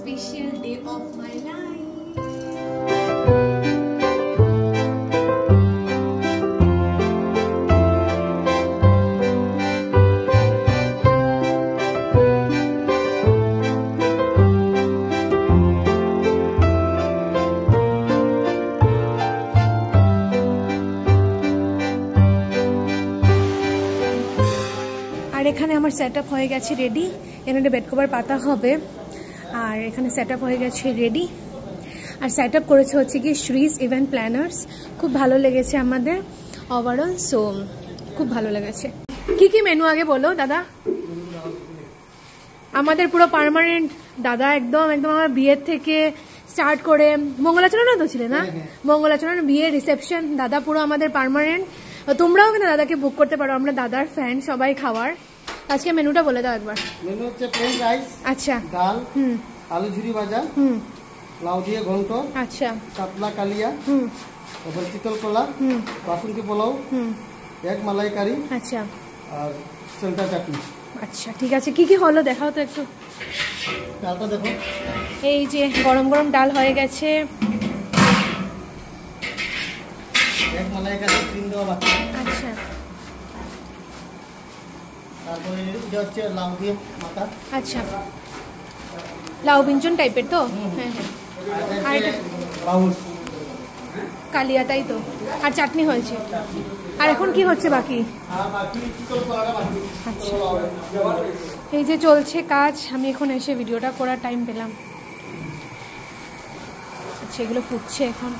special day of my life. এখানে আমার setup হয়ে গেছে রেডি। এখানে বেড কভার পাতা হবে আর এখানে সেটআপ হয়ে গেছে রেডি। আর সেটআপ করেছে হচ্ছে কি শ্রীজ ইভেন্ট প্ল্যানার্স। খুব ভালো লেগেছে আমাদের ওভারঅল, সো খুব ভালো লেগেছে। কি কি মেনু আগে বলো দাদা? আমাদের পুরো পার্মানেন্ট দাদা, একদম একদম আমার বিয়ের থেকে স্টার্ট করে মঙ্গলাচরণ তো ছিল না, মঙ্গলাচরণ, বিয়ে, রিসেপশন, দাদা পুরো আমাদের পার্মানেন্ট। তোমরাও কিন্তু দাদাকে বুক করতে পারো, আমরা দাদার ফ্যান সবাই। খাওয়ার আজকে মেনুটা বলে দাও একবার। মেনু হচ্ছে প্লেন রাইস, আচ্ছা, ডাল, আলু ঝুরি ভাজা, লাউ দিয়ে ঘন্ট, আচ্ছা, কাতলা কালিয়া, তারপর চিতল কলা, বাসন্তী পোলাও, এক মালাই কারি, আচ্ছা, আর সেলটা চাটনি। আচ্ছা ঠিক আছে, কি কি হলো দেখাও তো একটু। ডালটা দেখো, এই যে গরম গরম ডাল হয়ে গেছে, এক মালাই কারি, ক্রিম দেওয়া বাকি, আচ্ছা, তারপরে এটা হচ্ছে লাউ দিয়ে মাখা, আচ্ছা, লাউ বিঞ্চন টাইপের তো, হ্যাঁ হ্যাঁ, আর এটা বাউল কালিয়া, তাই তো, আর চাটনি হয়েছে। আর এখন কি হচ্ছে বাকি? আচ্ছা, এই যে চলছে কাজ, আমি এখন এসে ভিডিওটা করার টাইম পেলাম। আচ্ছা, এগুলো ফুটছে এখন।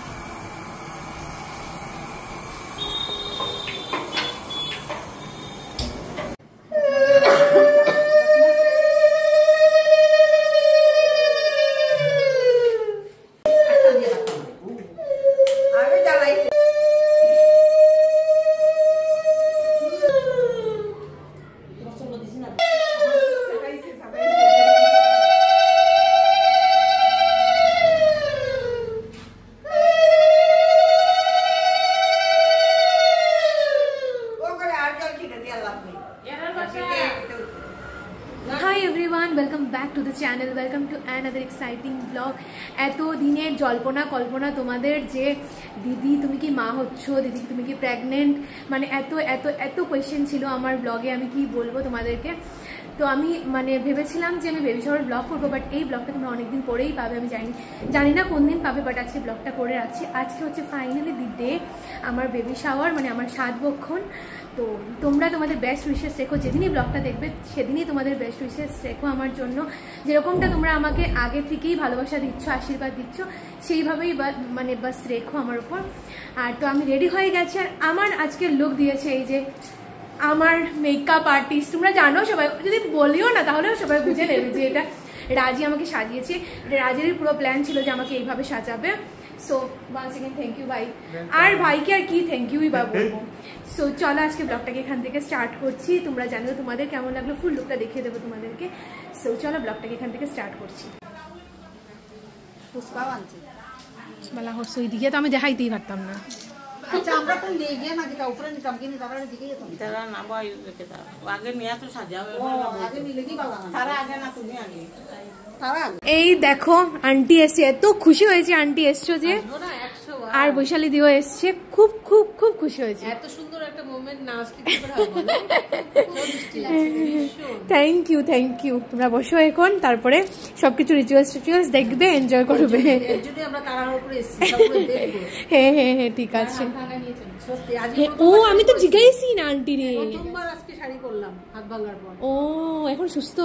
Hi everyone, welcome back to the channel, welcome to another exciting vlog. এত দিনের জল্পনা কল্পনা তোমাদের যে দিদি তুমি কি মা হচ্ছ, দিদি তুমি কি প্রেগনেন্ট, মানে এত এত এত কোয়েশ্চেন ছিল আমার ব্লগে। আমি কি বলবো তোমাদেরকে। তো আমি মানে ভেবেছিলাম যে আমি বেবি শাওয়ার ব্লগ করবো, বাট এই ব্লগটা তোমরা অনেকদিন পরেই পাবে। আমি জানি না কোন দিন পাবে, বাট আজকে ব্লগটা করে রাখছি। আজকে হচ্ছে ফাইনালি দি ডে আমার বেবি শাওয়ার, মানে আমার 7 বক্ষণ। তো তোমরা তোমাদের বেস্ট উইশেস রেখো, যেদিনই ব্লগটা দেখবে সেদিনই তোমাদের বেস্ট উইশেস রেখো আমার জন্য। যেরকমটা তোমরা আমাকে আগে থেকেই ভালোবাসা দিচ্ছ, আশীর্বাদ দিচ্ছ, সেইভাবেই মানে বাস রেখো আমার উপর। আর তো আমি রেডি হয়ে গেছি, আর আমার আজকের লুক দিয়েছে এই যে আমার মেকআপ আর্টিস্ট। তোমরা জানো সবাই, যদি বলিও না তাহলেও সবাই বুঝে নেবে যে এটা রাজি আমাকে সাজিয়েছে। এটা রাজেরই পুরো প্ল্যান ছিল যে আমাকে এইভাবে সাজাবে। So once again thank you ভাই। আর ভাইকে আর কি থ্যাংক ইউই বা বলবো। সো চলো আজকে ব্লগটাকে এখান থেকে স্টার্ট করছি। তোমরা জানো তোমাদের কেমন লাগলো, ফুল লুকটা দেখিয়ে দেবো তোমাদেরকে। সো চলো ব্লগটাকে এখান থেকে স্টার্ট করছি। বলা হচ্ছে ওই দিকে তো আমি দেখাইতেই পারতাম না। আচ্ছা, আমরা কোন নিয়ে গিয়ে না যেটা উপরে নিতাম কিনি তারা দিকে যেতাম, তারা না বই রেখে দাও আগে নিয়ে তো সাজাও, আগে মিলে কি বাবা তারা আগে না তুমি আগে। এই দেখো আন্টি এসছে, এত খুশি হয়েছে আন্টি এসছো যে, আর বৈশালী দিও এসছে, খুব খুব খুব খুশি হয়েছে। এত সুন্দর একটা মোমেন্ট না আসলে কি করে হবে। Thank you thank you. তোমরা বসো এখন, তারপরে সবকিছু রিচুয়ালস দেখবে, এনজয় করবে। যদি আমরা তাড়াহুড়ো করে এসেছি সবগুলো দেখবো। হ্যাঁ হ্যাঁ হ্যাঁ ঠিক আছে। ও আমি তো জিজ্ঞাসি না আন্টি রে, প্রথমবার আজকে শাড়ি পরলাম হাত ভাঙার পর। ও এখন সুস্থ?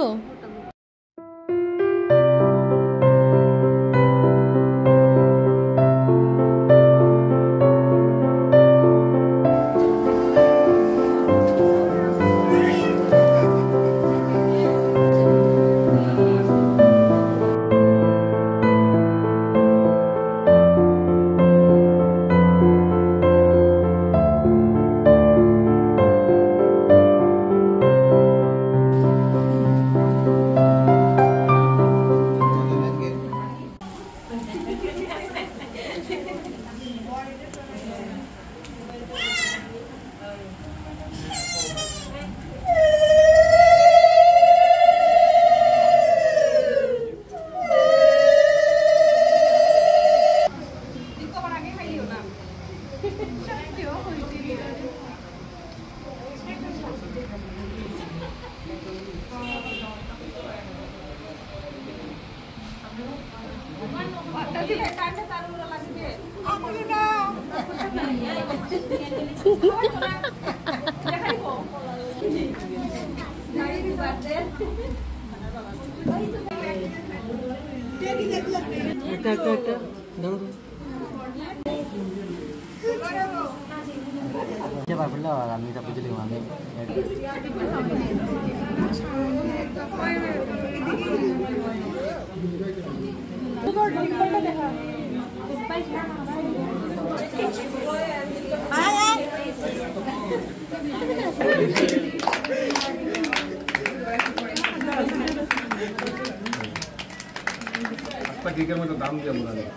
কেকের মতো দাম দিয়ে মনে হয়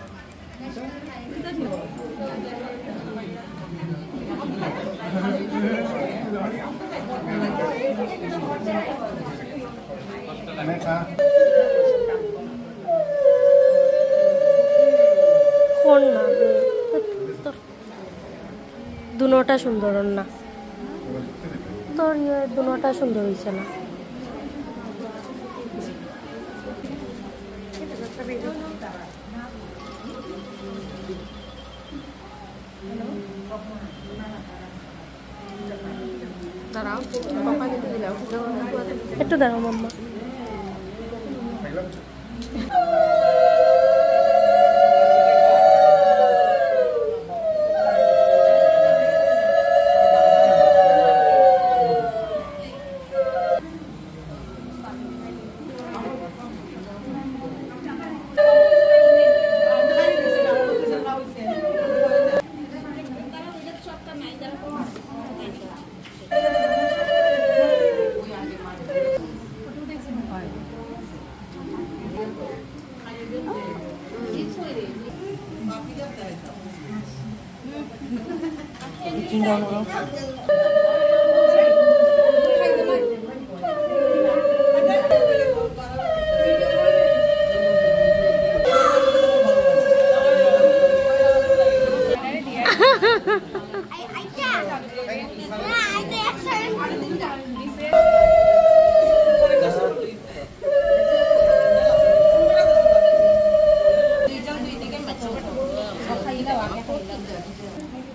দুনোটা সুন্দর না তোর দুনোটা সুন্দর হয়েছে না একটু দাঁড়াও মাম্মা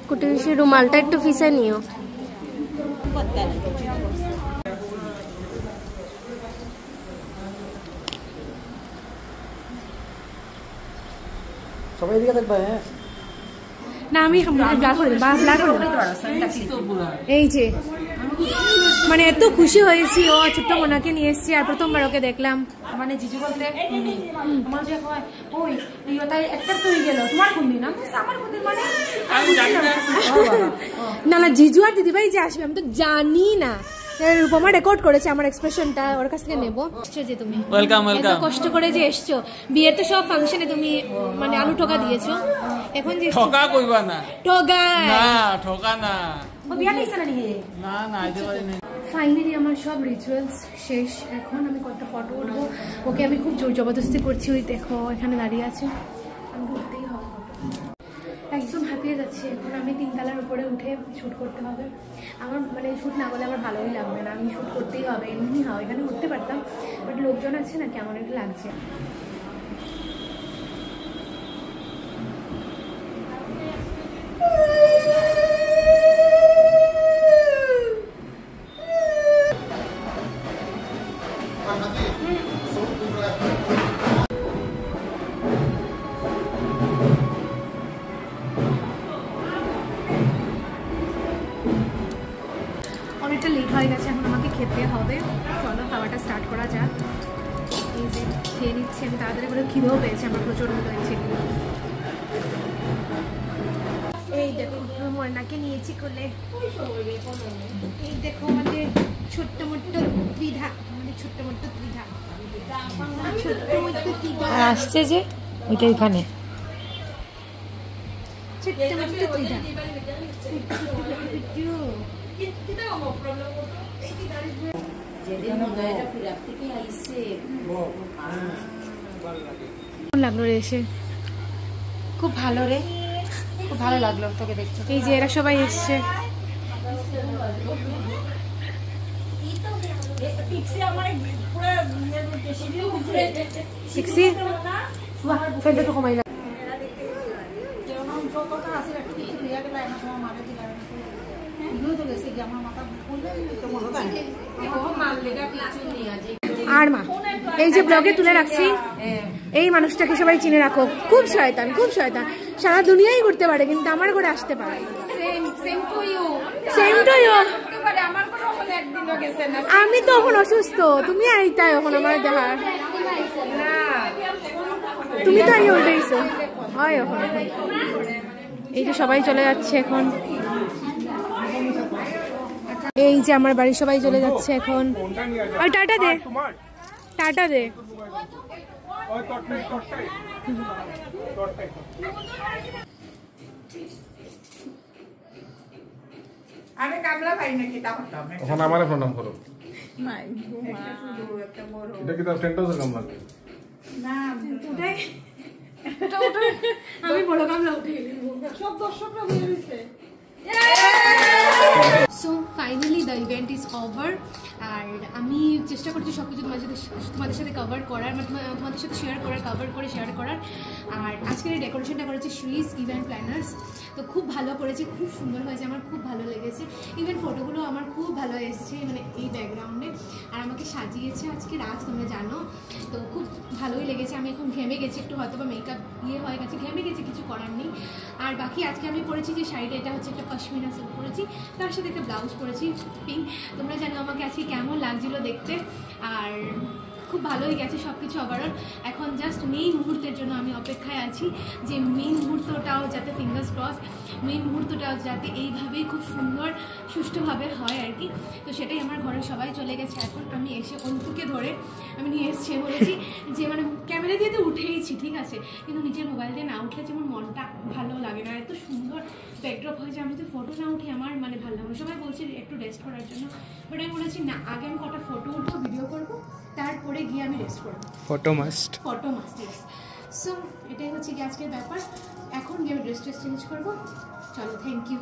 কুটির রুমালটা একটু ফিসে নিও সবাই এদিকে দেখবে হ্যাঁ না আমি ব্লার করে দিই এই যে মানে এত খুশি হয়েছি ও ছোট্ট মোনাকে নিয়ে এসেছি আর প্রথমবার ওকে দেখলাম মানে জিজু বলতে আমার যে হয় ওই প্রিয়তাই একটা তো হয়ে গেল তোমার কোন দিন আমার কোন দিন মানে না না জিজু আর দিদিভাই যে আসবে আমি তো জানি না রূপমা রেকর্ড করেছে আমার এক্সপ্রেশনটা ওর কাছ থেকে নেবো যে তুমি এত কষ্ট করে যে এসছো বিয়ের তো সব ফাংশনে তুমি মানে আলু ঠোকা দিয়েছো এখন যে ঠকা কইবা না ঠকা না ঠকা না ও বিয়া দিছ না নিয়ে না না আইতে পারি না ফাইনালি আমার সব রিচুয়ালস শেষ এখন আমি কয়েকটা ফটো উঠবো ওকে আমি খুব জোর জবরদস্তি করছি ওই দেখো এখানে দাঁড়িয়ে আছে আমি উঠতেই হবে একদম হাঁপিয়ে যাচ্ছে এখন আমি 3 তলার উপরে উঠে শ্যুট করতে হবে আমার মানে শ্যুট না করলে আমার ভালোই লাগবে না আমি শ্যুট করতেই হবে এমনি হয় এখানে উঠতে পারতাম বাট লোকজন আছে না কেমন একটু লাগছে অনেকটা লেট হয়ে গেছে এখন আমাকে খেতে হবে চলো খাওয়াটা স্টার্ট করা যাক এই যে খেয়ে নিচ্ছি আমি তাড়াতাড়ি করে খিদেও পেয়েছে আমার প্রচণ্ড হয়েছে এই দেখো ময়নাকে নিয়েছি কোলে এই দেখো আমাদের ছোট্ট মোট্ট ত্রিধা আমাদের ছোট্ট মোট্ট ত্রিধা ছোট্ট মোট্ট ত্রিধা আসছে যে ওইটা এখানে ছোট্ট মোট্ট ত্রিধা লাগলো রে এসে খুব ভালো রে খুব ভালো লাগলো তোকে দেখতে এই যে এরা সবাই এসছে ফেলতে তো কমাই একটা সময় মারে দিলাম এগুলো তো গেছে কি আমার মাথা খুললে তো মনে হয় আর মা এই যে ব্লগে তুলে রাখছি এই মানুষটাকে সবাই চিনে রাখো, খুব শয়তান, খুব শয়তান, সারা দুনিয়াই ঘুরতে পারে কিন্তু আমার ঘরে আসতে পারে। আমি তো এখন অসুস্থ, তুমি আইতাই এখন আমার দেখার, তুমি তো আই উল্টেইছো হয় এখন। এই যে সবাই চলে যাচ্ছে এখন, এই যে আমার বাড়ি সবাই চলে যাচ্ছে এখন। ওই টাটা দে, টাটা দে। এখন আমারে প্রণাম করো। এটা কি তার ফ্রেন্ড হাউসের কাম লাগে? আমি বড় কামলা উঠে সব দর্শকরা বলে দিচ্ছে। So finally the event is over. আর আমি চেষ্টা করছি সব কিছু তোমাদের সাথে কভার করার, মানে তোমাদের সাথে শেয়ার করার, কভার করে শেয়ার করার। আর আজকের এই ডেকোরেশনটা করেছে শ্রীজ ইভেন্ট প্ল্যানার্স, তো খুব ভালো করেছে, খুব সুন্দর হয়েছে, আমার খুব ভালো লেগেছে। ইভেন ফটোগুলো আমার খুব ভালো এসছে, মানে এই ব্যাকগ্রাউন্ডে। আর আমাকে সাজিয়েছে আজকে রাজ, তোমরা জানো, তো খুব ভালোই লেগেছে। আমি এখন ঘেমে গেছি একটু, হয়তো বা মেকআপ হয়ে গেছে, ঘেমে গেছে, কিছু করার নেই। আর বাকি আজকে আমি পরেছি যে শাড়িটা, এটা হচ্ছে একটা পশমিনা সিল্ক পরেছি, তার সাথে একটা ব্লাউজ পরেছি পিঙ্ক। তোমরা জানো আমাকে আজকে কেমন লাগছিল দেখতে, আর খুব ভালোই গেছে সব কিছু ওভারঅল। এখন জাস্ট মেইন মুহূর্তের জন্য আমি অপেক্ষায় আছি, যে মেইন মুহূর্তটাও যাতে, ফিঙ্গার্স ক্রস, মেইন মুহূর্তটাও যাতে এইভাবেই খুব সুন্দর সুষ্ঠুভাবে হয় আর কি। তো সেটাই আমার ঘরে সবাই চলে গেছে। এখন আমি এসে অন্তুকে ধরে আমি নিয়ে এসছি, বলেছি যে মানে ক্যামেরা দিয়ে তো উঠেইছি ঠিক আছে, কিন্তু নিজের মোবাইল দিয়ে না উঠলে যেমন মনটা ভালো লাগে না। এত সুন্দর ব্যাকড্রপ হয়েছে, আমি তো ফটো না উঠে আমার মানে ভালো লাগে। সবাই বলছি একটু রেস্ট করার জন্য, বাট আমি বলেছি না, আগে আমি কটা ফটো উঠবো, ভিডিও করবো, তারপরে গিয়ে আমি রেস্ট করবো। Photo must, yes. সো এটাই হচ্ছে কি আজকের ব্যাপার। এখন গিয়ে আমি ড্রেস চেঞ্জ করবো। চলো, thank you,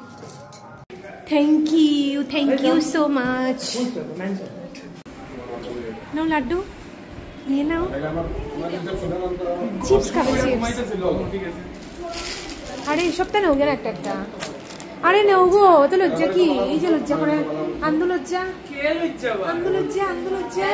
thank you so much. নাও লাড্ডু নিয়ে নাও, চিপস খাবে, চিপস। আরে এই সপ্তাহে নেও কেন একটা একটা? আরে নেও গো, তো লজ্জা কি? এই যে লজ্জা করে, আন্দো লজ্জা, আন্দো লজ্জা, আন্দো লজ্জা।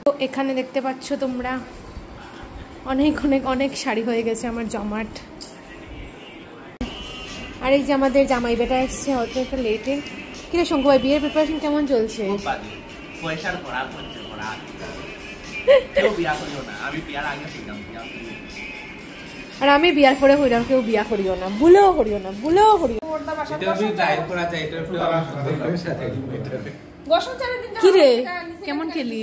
তো এখানে দেখতে পাচ্ছ তোমরা অনেক অনেক অনেক শাড়ি হয়ে গেছে আমার জমাট। আর এই যে আমাদের জামাই বেটা এসছে হয়তো একটা লেটে। কিরে শঙ্কু ভাই, বিয়ের প্রিপারেশন কেমন চলছে? আর আমি বিয়ার পরে হইলাম, কেউ বিয়া করিও না, ভুলেও করিও না, ভুলেও করিও। কিরে কেমন খেলি?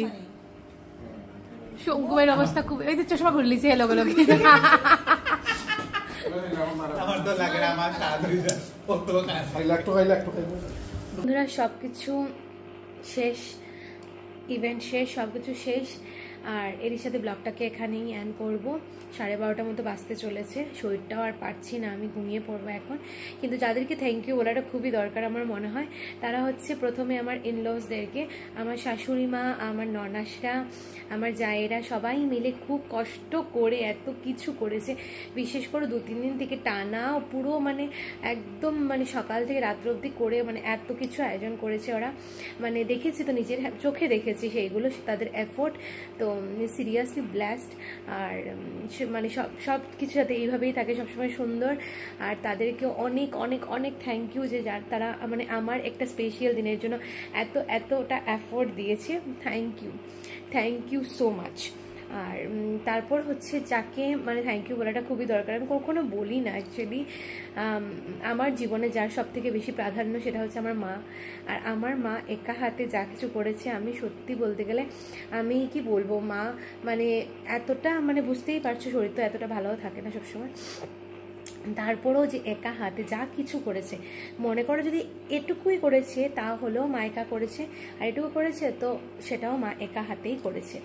শঙ্কু ভাইয়ের অবস্থা খুব, এই যে চশমা ঘুরলিছে লগে লগে। বন্ধুরা সবকিছু শেষ, ইভেন্ট শেষ, সবকিছু শেষ। আর এরই সাথে ব্লগটাকে এখানেই এন্ড করবো। 12:30 মতো বাজতে চলেছে, শরীরটাও আর পারছি না, আমি ঘুমিয়ে পড়বো এখন। কিন্তু যাদেরকে থ্যাংক ইউ বলাটা খুবই দরকার আমার মনে হয়, তারা হচ্ছে প্রথমে আমার ইনলসদেরকে, আমার শাশুড়ি মা, আমার ননাসরা, আমার জায়েরা, সবাই মিলে খুব কষ্ট করে এত কিছু করেছে। বিশেষ করে 2-3 দিন থেকে টানা পুরো মানে একদম মানে সকাল থেকে রাত্র অবধি করে মানে এত কিছু আয়োজন করেছে ওরা। মানে দেখেছি তো, নিজের চোখে দেখেছি সেইগুলো, তাদের এফোর্ট। তো সিরিয়াসলি ব্লেসড। আর মানে সব কিছু যাতে এইভাবেই থাকে, সবসময় সুন্দর। আর তাদেরকে অনেক অনেক অনেক থ্যাংক ইউ, যে যার তারা মানে আমার একটা স্পেশাল দিনের জন্য এতটা এফোর্ট দিয়েছে। Thank you so much. আর তারপর হচ্ছে যাকে মানে থ্যাংক ইউ বলাটা খুবই দরকার, আমি কখনো বলি না অ্যাকচুয়ালি। আমার জীবনে যার সব থেকে বেশি প্রাধান্য সেটা হচ্ছে আমার মা। আর আমার মা একা হাতে যা কিছু করেছে, আমি সত্যি বলতে গেলে আমি কি বলবো, মা মানে এতটা মানে বুঝতেই পারছো, শরীর তো এতটা ভালোও থাকে না সবসময়। তারপরেও যে একা হাতে যা কিছু করেছে, মনে করো যদি এটুকুই করেছে তা হলেও মা একা করেছে, আর এটুকু করেছে তো সেটাও মা একা হাতেই করেছে,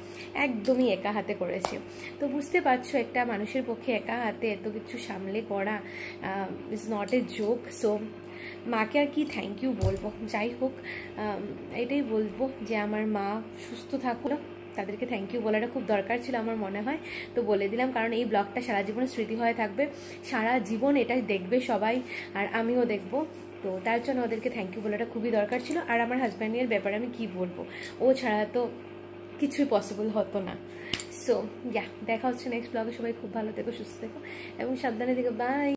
একদমই একা হাতে করেছে। তো বুঝতে পারছো একটা মানুষের পক্ষে একা হাতে এত কিছু সামলে করা is not a joke. So মাকে আর কি থ্যাংক ইউ বলবো। যাই হোক, এটাই বলবো যে আমার মা সুস্থ থাকুক, তাদেরকে থ্যাংক ইউ বলাটা খুব দরকার ছিল আমার মনে হয়, তো বলে দিলাম। কারণ এই ব্লগটা সারা জীবনের স্মৃতি হয়ে থাকবে, সারা জীবন এটা দেখবে সবাই, আর আমিও দেখব। তো তার জন্য ওদেরকে থ্যাংক ইউ বলাটা খুবই দরকার ছিল। আর আমার হাজব্যান্ডের ব্যাপারে আমি কি বলবো, ও ছাড়া তো কিছুই পসিবল হতো না। সো দেখা হচ্ছে নেক্সট ব্লগে। সবাই খুব ভালো থেকো, সুস্থ থেকো এবং সাবধানে থেকো। বাই।